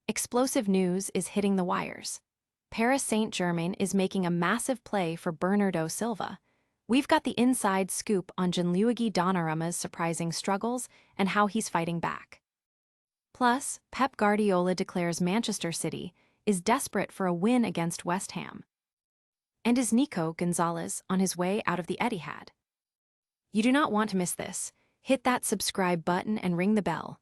Explosive news is hitting the wires. Paris Saint-Germain is making a massive play for Bernardo Silva. We've got the inside scoop on Gianluigi Donnarumma's surprising struggles and how he's fighting back. Plus, Pep Guardiola declares Manchester City is desperate for a win against West Ham. And is Nico Gonzalez on his way out of the Etihad? You do not want to miss this. Hit that subscribe button and ring the bell.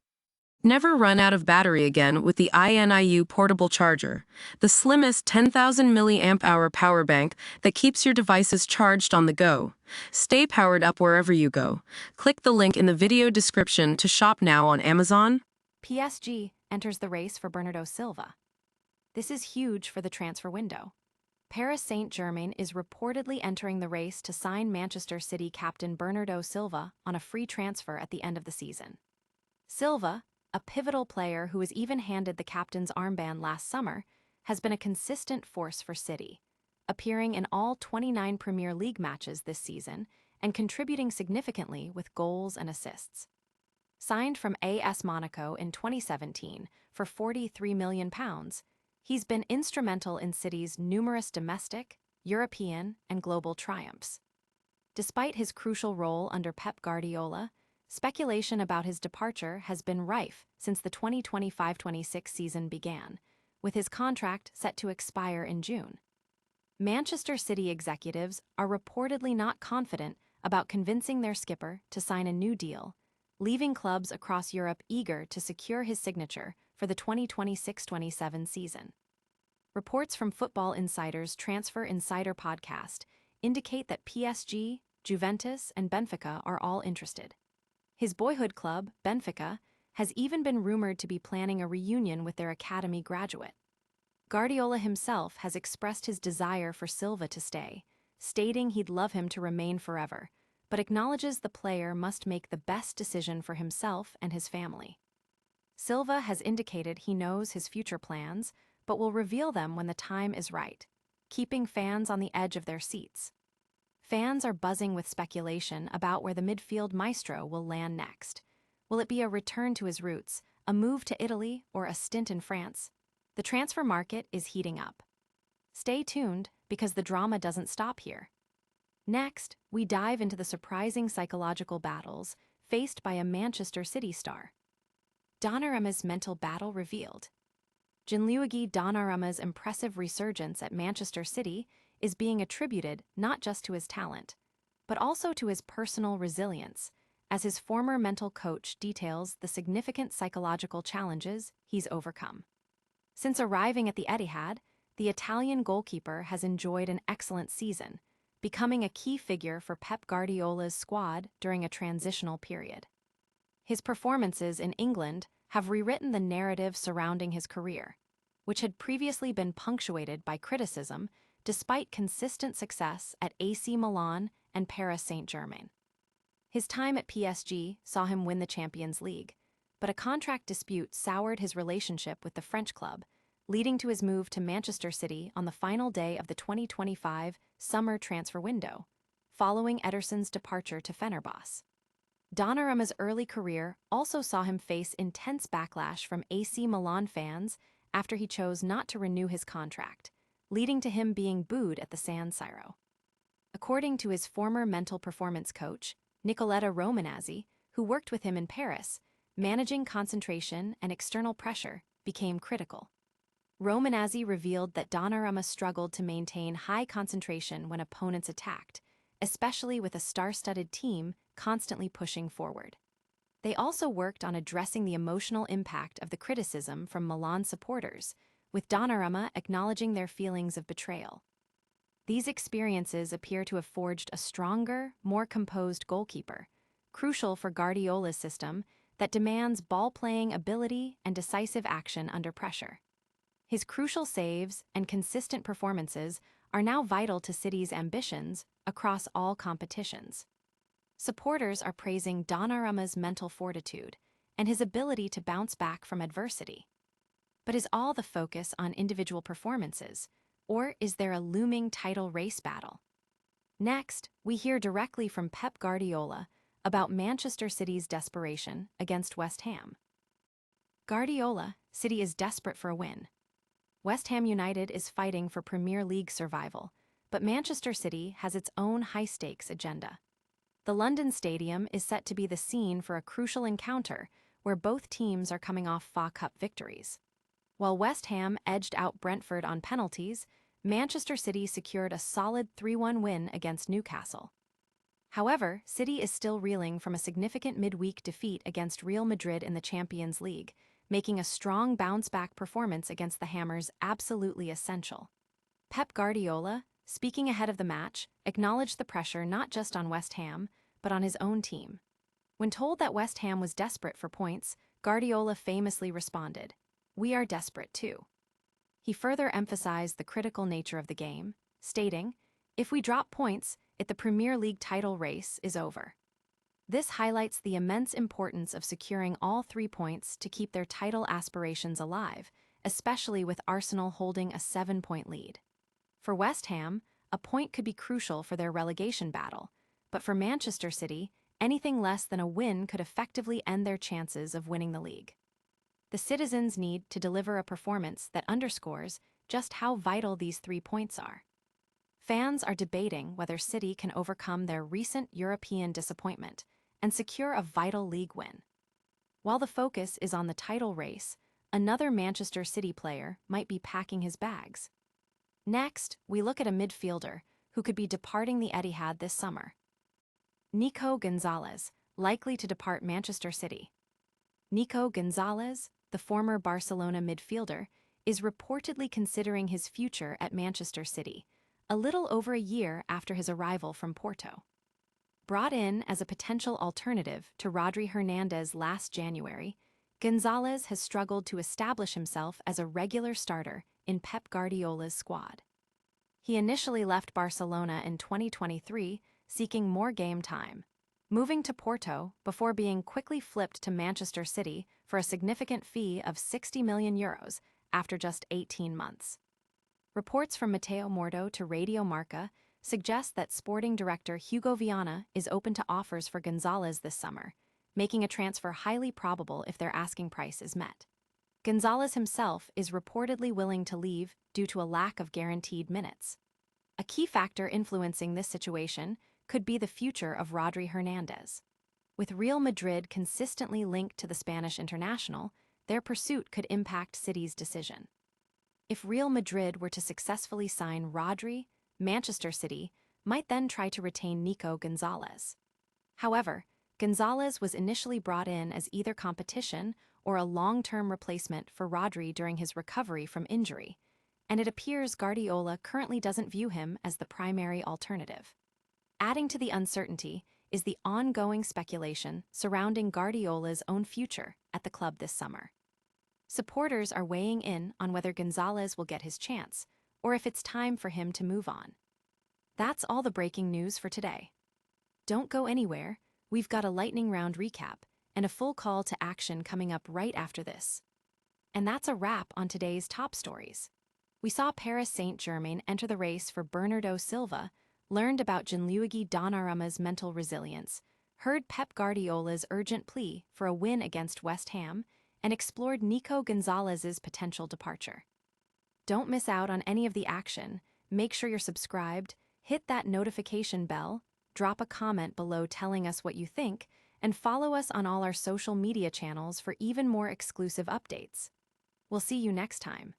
Never run out of battery again with the INIU portable charger, the slimmest 10,000 mAh power bank that keeps your devices charged on the go. Stay powered up wherever you go. Click the link in the video description to shop now on Amazon. PSG enters the race for Bernardo Silva. This is huge for the transfer window. Paris Saint-Germain is reportedly entering the race to sign Manchester City captain Bernardo Silva on a free transfer at the end of the season. Silva, a pivotal player who was even handed the captain's armband last summer, has been a consistent force for City, appearing in all 29 Premier League matches this season and contributing significantly with goals and assists. Signed from AS Monaco in 2017 for £43 million, he's been instrumental in City's numerous domestic, European, and global triumphs. Despite his crucial role under Pep Guardiola, speculation about his departure has been rife since the 2025-26 season began, with his contract set to expire in June. Manchester City executives are reportedly not confident about convincing their skipper to sign a new deal, leaving clubs across Europe eager to secure his signature for the 2026-27 season. Reports from Football Insider's Transfer Insider podcast indicate that PSG, Juventus, and Benfica are all interested. His boyhood club, Benfica, has even been rumored to be planning a reunion with their academy graduate. Guardiola himself has expressed his desire for Silva to stay, stating he'd love him to remain forever, but acknowledges the player must make the best decision for himself and his family. Silva has indicated he knows his future plans, but will reveal them when the time is right, keeping fans on the edge of their seats. Fans are buzzing with speculation about where the midfield maestro will land next. Will it be a return to his roots, a move to Italy, or a stint in France? The transfer market is heating up. Stay tuned, because the drama doesn't stop here. Next, we dive into the surprising psychological battles faced by a Manchester City star. Donnarumma's mental battle revealed. Gianluigi Donnarumma's impressive resurgence at Manchester City is being attributed not just to his talent, but also to his personal resilience, as his former mental coach details the significant psychological challenges he's overcome. Since arriving at the Etihad, the Italian goalkeeper has enjoyed an excellent season, becoming a key figure for Pep Guardiola's squad during a transitional period. His performances in England have rewritten the narrative surrounding his career, which had previously been punctuated by criticism despite consistent success at AC Milan and Paris Saint-Germain. His time at PSG saw him win the Champions League, but a contract dispute soured his relationship with the French club, leading to his move to Manchester City on the final day of the 2025 summer transfer window, following Ederson's departure to Fenerbahce. Donnarumma's early career also saw him face intense backlash from AC Milan fans after he chose not to renew his contract, leading to him being booed at the San Siro. According to his former mental performance coach, Nicoletta Romanazzi, who worked with him in Paris, managing concentration and external pressure became critical. Romanazzi revealed that Donnarumma struggled to maintain high concentration when opponents attacked, especially with a star-studded team constantly pushing forward. They also worked on addressing the emotional impact of the criticism from Milan supporters, with Donnarumma acknowledging their feelings of betrayal. These experiences appear to have forged a stronger, more composed goalkeeper, crucial for Guardiola's system that demands ball-playing ability and decisive action under pressure. His crucial saves and consistent performances are now vital to City's ambitions across all competitions. Supporters are praising Donnarumma's mental fortitude and his ability to bounce back from adversity. But is all the focus on individual performances, or is there a looming title race battle? Next, we hear directly from Pep Guardiola about Manchester City's desperation against West Ham. Guardiola City is desperate for a win. West Ham United is fighting for Premier League survival, but Manchester City has its own high-stakes agenda. The London Stadium is set to be the scene for a crucial encounter where both teams are coming off FA Cup victories. While West Ham edged out Brentford on penalties, Manchester City secured a solid 3-1 win against Newcastle. However, City is still reeling from a significant midweek defeat against Real Madrid in the Champions League, making a strong bounce-back performance against the Hammers absolutely essential. Pep Guardiola, speaking ahead of the match, acknowledged the pressure not just on West Ham, but on his own team. When told that West Ham was desperate for points, Guardiola famously responded, "We are desperate too." He further emphasized the critical nature of the game, stating, "If we drop points, the Premier League title race is over." This highlights the immense importance of securing all 3 points to keep their title aspirations alive, especially with Arsenal holding a 7-point lead. For West Ham, a point could be crucial for their relegation battle, but for Manchester City, anything less than a win could effectively end their chances of winning the league. The citizens need to deliver a performance that underscores just how vital these 3 points are. Fans are debating whether City can overcome their recent European disappointment and secure a vital league win. While the focus is on the title race, another Manchester City player might be packing his bags. Next, we look at a midfielder who could be departing the Etihad this summer. Nico Gonzalez, likely to depart Manchester City. Nico Gonzalez, the former Barcelona midfielder, is reportedly considering his future at Manchester City, a little over a year after his arrival from Porto. Brought in as a potential alternative to Rodri Hernandez last January, Gonzalez has struggled to establish himself as a regular starter in Pep Guardiola's squad. He initially left Barcelona in 2023, seeking more game time, moving to Porto before being quickly flipped to Manchester City for a significant fee of €60 million after just 18 months. Reports from Mateo Mordo to Radio Marca suggest that sporting director Hugo Viana is open to offers for Gonzalez this summer, making a transfer highly probable if their asking price is met. Gonzalez himself is reportedly willing to leave due to a lack of guaranteed minutes. A key factor influencing this situation could be the future of Rodri Hernandez. With Real Madrid consistently linked to the Spanish international, their pursuit could impact City's decision. If Real Madrid were to successfully sign Rodri, Manchester City might then try to retain Nico Gonzalez. However, Gonzalez was initially brought in as either competition or a long-term replacement for Rodri during his recovery from injury, and it appears Guardiola currently doesn't view him as the primary alternative. Adding to the uncertainty is the ongoing speculation surrounding Guardiola's own future at the club this summer. Supporters are weighing in on whether Gonzalez will get his chance, or if it's time for him to move on. That's all the breaking news for today. Don't go anywhere, we've got a lightning round recap and a full call to action coming up right after this. And that's a wrap on today's top stories. We saw Paris Saint-Germain enter the race for Bernardo Silva, learned about Gianluigi Donnarumma's mental resilience, heard Pep Guardiola's urgent plea for a win against West Ham, and explored Nico Gonzalez's potential departure. Don't miss out on any of the action. Make sure you're subscribed, hit that notification bell, drop a comment below telling us what you think, and follow us on all our social media channels for even more exclusive updates. We'll see you next time.